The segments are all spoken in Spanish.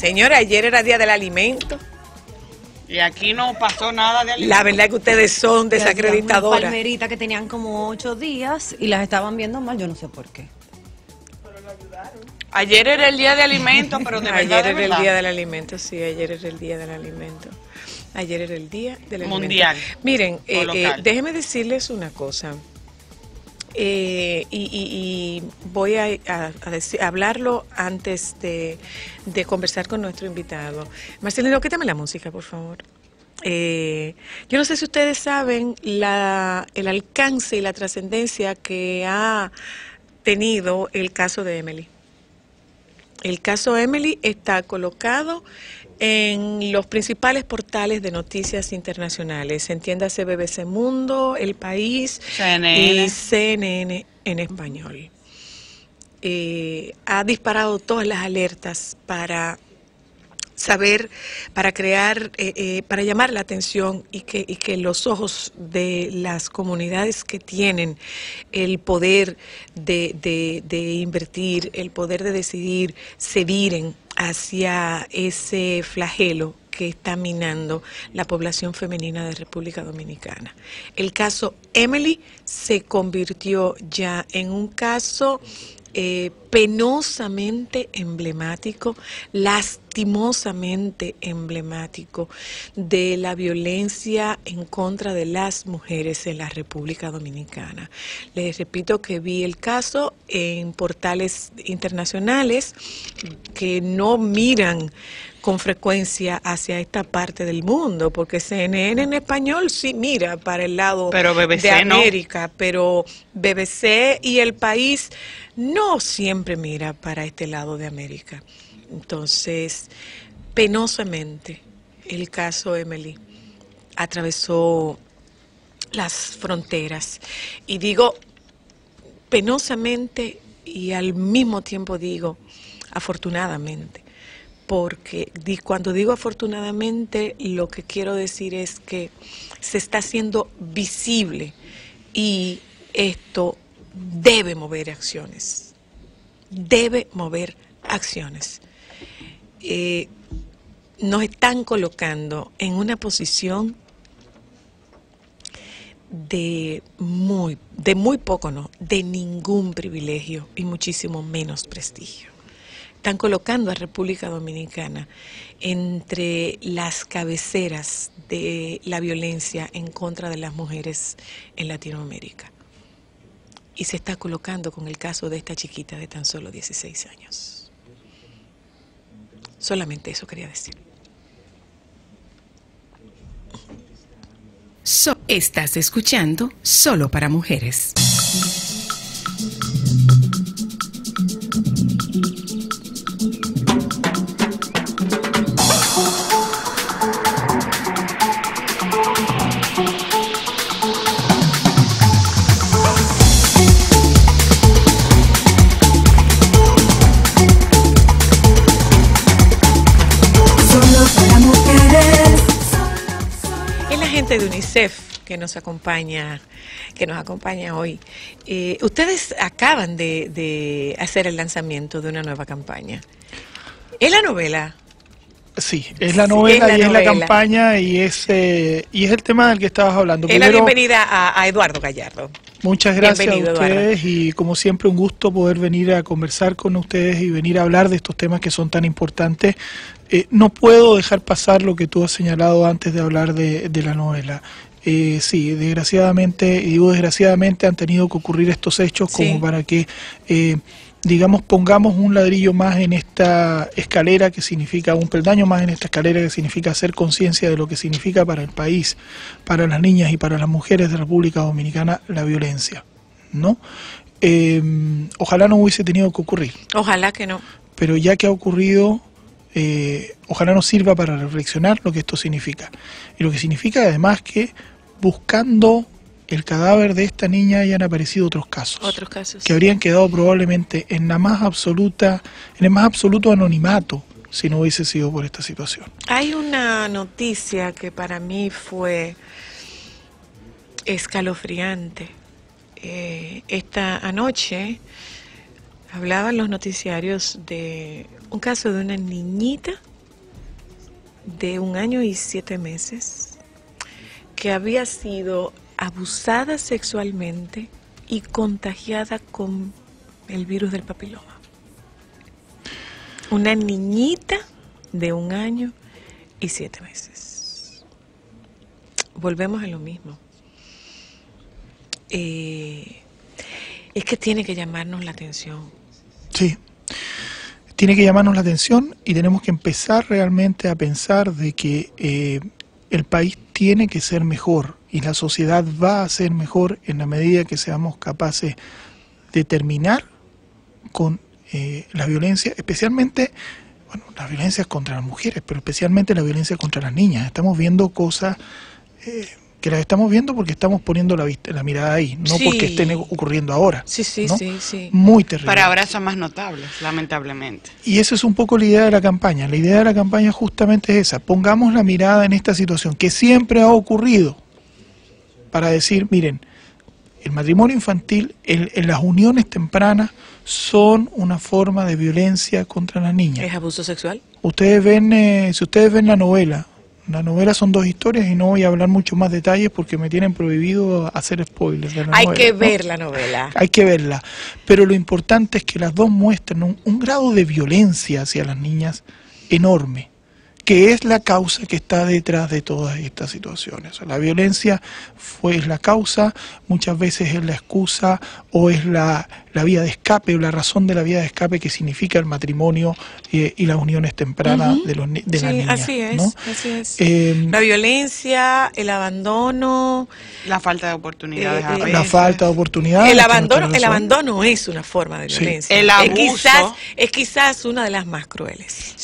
Señora, ayer era Día del Alimento. Y aquí no pasó nada de alimento. La verdad es que ustedes son desacreditadoras. Unas palmeritas que tenían como 8 días y las estaban viendo mal, yo no sé por qué. Ayer era el Día de Alimento, pero de verdad, Ayer era el Día del Alimento, sí, ayer era el Día del Alimento. Ayer era el Día del Alimento. Mundial. Miren, local. déjenme decirles una cosa. Y voy a hablarlo antes de conversar con nuestro invitado. Marcelino, quítame la música, por favor. Yo no sé si ustedes saben el alcance y la trascendencia que ha tenido el caso de Emily. El caso Emily está colocado en los principales portales de noticias internacionales, entiéndase BBC Mundo, El País CNN. y CNN en español. Ha disparado todas las alertas para saber, para crear, para llamar la atención y que los ojos de las comunidades que tienen el poder de invertir, el poder de decidir, se viren hacia ese flagelo que está minando la población femenina de República Dominicana. El caso Emily se convirtió ya en un caso penosamente emblemático, lastimosamente emblemático de la violencia en contra de las mujeres en la República Dominicana. Les repito que vi el caso en portales internacionales que no miran con frecuencia hacia esta parte del mundo, porque CNN en español sí mira para el lado pero BBC de América, no. Pero BBC y El País no siempre mira para este lado de América. Entonces, penosamente, el caso Emily atravesó las fronteras. Y digo penosamente y al mismo tiempo digo afortunadamente. Porque cuando digo afortunadamente, lo que quiero decir es que se está haciendo visible y esto debe mover acciones. Debe mover acciones. Nos están colocando en una posición de muy poco, no, de ningún privilegio y muchísimo menos prestigio. Están colocando a República Dominicana entre las cabeceras de la violencia en contra de las mujeres en Latinoamérica. Y se está colocando con el caso de esta chiquita de tan solo 16 años. Solamente eso quería decir. Estás escuchando Solo para Mujeres. De UNICEF que nos acompaña hoy. Ustedes acaban de hacer el lanzamiento de una nueva campaña. ¿Es la novela? Sí, es la novela, sí, es la campaña y es el tema del que estabas hablando. Es la bienvenida a Eduardo Gallardo. Muchas gracias a ustedes, Eduardo. Y como siempre un gusto poder venir a conversar con ustedes y venir a hablar de estos temas que son tan importantes. No puedo dejar pasar lo que tú has señalado antes de hablar de la novela. Sí, desgraciadamente, y digo desgraciadamente, han tenido que ocurrir estos hechos como sí, para que, digamos, pongamos un ladrillo más en esta escalera que significa, un peldaño más en esta escalera que significa hacer conciencia de lo que significa para el país, para las niñas y para las mujeres de República Dominicana la violencia, ¿no? Ojalá no hubiese tenido que ocurrir. Ojalá que no. Pero ya que ha ocurrido, ojalá nos sirva para reflexionar lo que esto significa. Y lo que significa además que buscando el cadáver de esta niña hayan aparecido otros casos que habrían quedado probablemente en el más absoluto anonimato si no hubiese sido por esta situación. Hay una noticia que para mí fue escalofriante. Esta anoche hablaban los noticiarios de un caso de una niñita de 1 año y 7 meses que había sido abusada sexualmente y contagiada con el virus del papiloma. Una niñita de 1 año y 7 meses. Volvemos a lo mismo. Es que tiene que llamarnos la atención. Sí, tiene que llamarnos la atención y tenemos que empezar realmente a pensar de que el país tiene que ser mejor y la sociedad va a ser mejor en la medida que seamos capaces de terminar con la violencia, especialmente, bueno, las violencias contra las mujeres, pero especialmente la violencia contra las niñas. Estamos viendo cosas que las estamos viendo porque estamos poniendo la mirada ahí, no Sí. porque estén ocurriendo ahora. Sí, sí, ¿no? sí, sí. Muy terrible. Para ahora son más notables, lamentablemente. Y esa es un poco la idea de la campaña. La idea de la campaña justamente es esa. Pongamos la mirada en esta situación que siempre ha ocurrido para decir, miren, el matrimonio infantil, en las uniones tempranas son una forma de violencia contra las niñas. ¿Es abuso sexual? Ustedes ven, si ustedes ven la novela son 2 historias y no voy a hablar mucho más detalles porque me tienen prohibido hacer spoilers de la Hay novela, que ¿no? ver la novela. Hay que verla, pero lo importante es que las dos muestran un grado de violencia hacia las niñas enorme, que es la causa que está detrás de todas estas situaciones. O sea, la violencia es la causa, muchas veces es la excusa o es la vía de escape o la razón de la vía de escape que significa el matrimonio y las uniones tempranas de las niñas. Así es, ¿no? así es. La La violencia, el abandono. La falta de oportunidades. a la veces. falta de oportunidades. El tiene usted razón. abandono es una forma de Sí. violencia. El abuso. Es quizás una de las más crueles.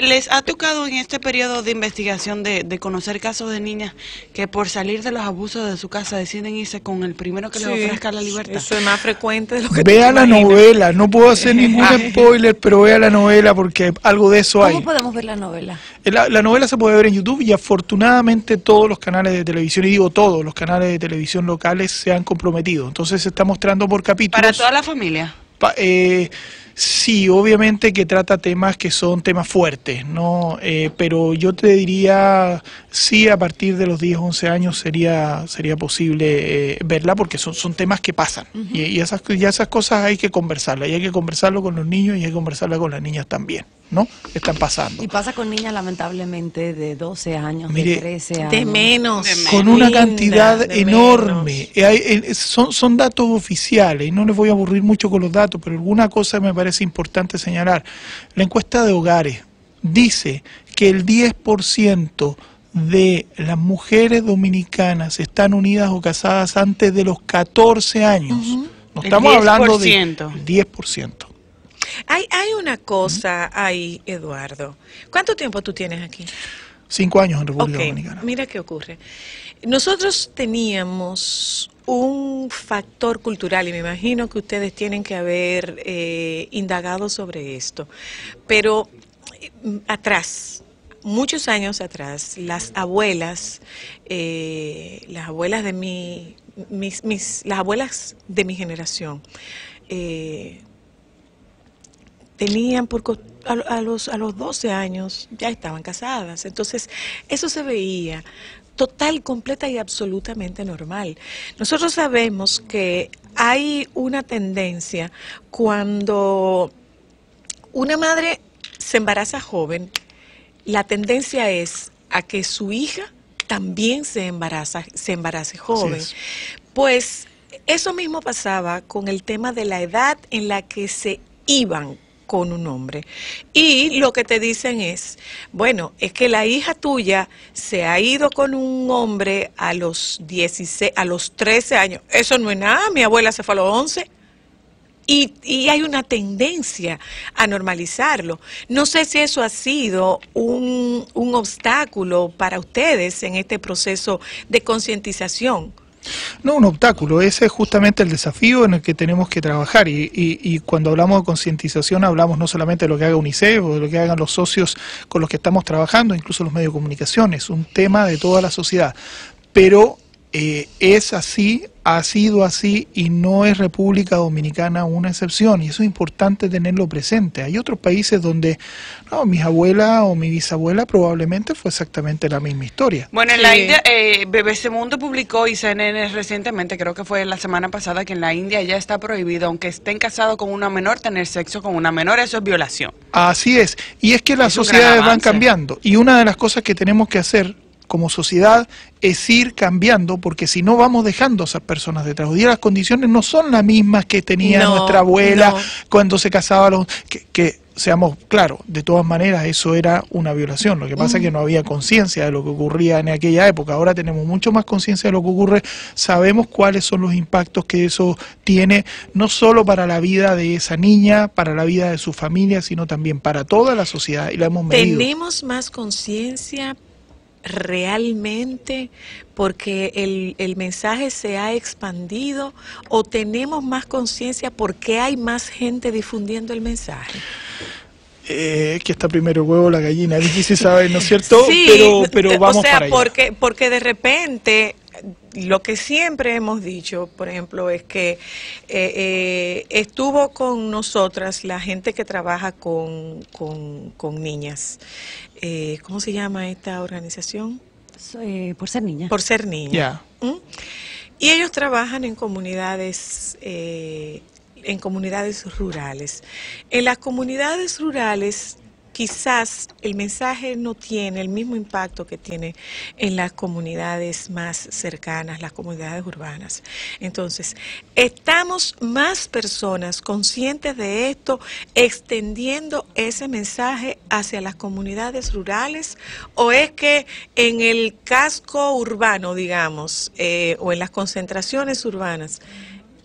¿Les ha tocado en este periodo de investigación de conocer casos de niñas que por salir de los abusos de su casa deciden irse con el primero que les ofrezca la libertad? Eso es más frecuente de lo que Vea tú la imaginas. novela, no puedo hacer ningún spoiler, pero vea la novela porque algo de eso hay. ¿Cómo podemos ver la novela? La novela se puede ver en YouTube y afortunadamente todos los canales de televisión, y digo todos los canales de televisión locales se han comprometido. Entonces se está mostrando por capítulos. ¿Para toda la familia? Sí, obviamente que trata temas que son temas fuertes, ¿no? Pero yo te diría, sí, a partir de los 10, 11 años sería posible verla porque son temas que pasan. Y esas cosas hay que conversarlas, y hay que conversarlo con los niños y hay que conversarlas con las niñas también, ¿no? Están pasando. Y pasa con niñas lamentablemente de 12 años, Mire, de 13 años. De menos. Con una Linda, cantidad de enorme. menos. Son datos oficiales y no les voy a aburrir mucho con los datos, pero alguna cosa me parece importante señalar. La encuesta de hogares dice que el 10% de las mujeres dominicanas están unidas o casadas antes de los 14 años. No El estamos hablando de 10%. 10%. Hay una cosa ahí, Eduardo. ¿Cuánto tiempo tú tienes aquí? 5 años en República Ok, Dominicana. mira qué ocurre. Nosotros teníamos un factor cultural y me imagino que ustedes tienen que haber indagado sobre esto, pero atrás, muchos años atrás, las abuelas de las abuelas de mi generación tenían a los 12 años ya estaban casadas. Entonces, eso se veía total, completa y absolutamente normal. Nosotros sabemos que hay una tendencia cuando una madre se embaraza joven, la tendencia es a que su hija también se embarace joven. Así es. Pues eso mismo pasaba con el tema de la edad en la que se iban con un hombre. Y lo que te dicen es, bueno, es que la hija tuya se ha ido con un hombre a los 16, a los 13 años. Eso no es nada, mi abuela se fue a los 11. Y hay una tendencia a normalizarlo. No sé si eso ha sido un obstáculo para ustedes en este proceso de concientización. No, un obstáculo, ese es justamente el desafío en el que tenemos que trabajar y cuando hablamos de concientización hablamos no solamente de lo que haga UNICEF o de lo que hagan los socios con los que estamos trabajando, incluso los medios de comunicación, es un tema de toda la sociedad, pero es así ha sido así y no es República Dominicana una excepción, y eso es importante tenerlo presente. Hay otros países donde mi abuela o mi bisabuela probablemente fue exactamente la misma historia. Bueno, en la India, BBC Mundo publicó, y CNN recientemente, creo que fue la semana pasada, que en la India ya está prohibido, aunque estén casados con una menor, tener sexo con una menor. Eso es violación. Así es, y es que las sociedades van cambiando, y una de las cosas que tenemos que hacer como sociedad es ir cambiando, porque si no vamos dejando a esas personas detrás. Hoy día las condiciones no son las mismas que tenía nuestra abuela cuando se casaba. Que seamos claros, de todas maneras eso era una violación. Lo que pasa es que no había conciencia de lo que ocurría en aquella época. Ahora tenemos mucho más conciencia de lo que ocurre, sabemos cuáles son los impactos que eso tiene, no solo para la vida de esa niña, para la vida de su familia, sino también para toda la sociedad, y la hemos medido. Tenemos más conciencia realmente porque el mensaje se ha expandido, o tenemos más conciencia porque hay más gente difundiendo el mensaje. Que está primero el huevo o la gallina, es difícil saber, ¿no es cierto? Sí, pero vamos para allá. Porque de repente lo que siempre hemos dicho, por ejemplo, es que estuvo con nosotras la gente que trabaja con niñas. ¿Cómo se llama esta organización? Por ser niña. Por ser niña. Yeah. Y ellos trabajan en comunidades rurales. En las comunidades rurales quizás el mensaje no tiene el mismo impacto que tiene en las comunidades más cercanas, las comunidades urbanas. Entonces, ¿estamos más personas conscientes de esto, extendiendo ese mensaje hacia las comunidades rurales? ¿O es que en el casco urbano, digamos, o en las concentraciones urbanas,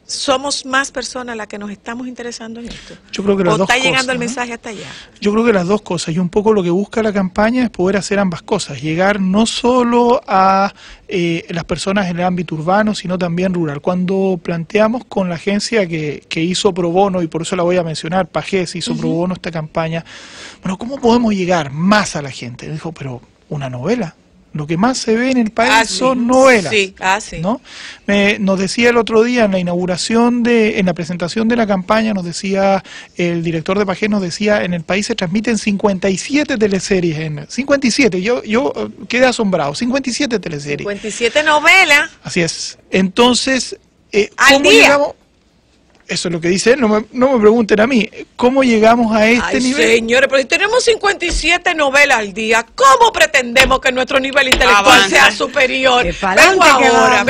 somos más personas las que nos estamos interesando en esto? Yo creo que las dos está llegando cosas, el mensaje hasta allá. Yo creo que las dos cosas, y un poco lo que busca la campaña es poder hacer ambas cosas, llegar no solo a las personas en el ámbito urbano, sino también rural. Cuando planteamos con la agencia que hizo pro bono, y por eso la voy a mencionar, Pagés hizo pro bono esta campaña, bueno, ¿cómo podemos llegar más a la gente? Dijo, pero una novela. Lo que más se ve en el país son novelas, ¿no? Nos decía el otro día en la inauguración, en la presentación de la campaña, nos decía el director de Pagés, nos decía, en el país se transmiten 57 teleseries, 57, yo quedé asombrado, 57 teleseries. 57 novelas. Así es. Entonces, ¿cómo llegamos? Eso es lo que dice él, no me pregunten a mí, ¿cómo llegamos a este nivel? Señores, pero si tenemos 57 novelas al día, ¿cómo pretendemos que nuestro nivel intelectual sea superior? Vengo ahora.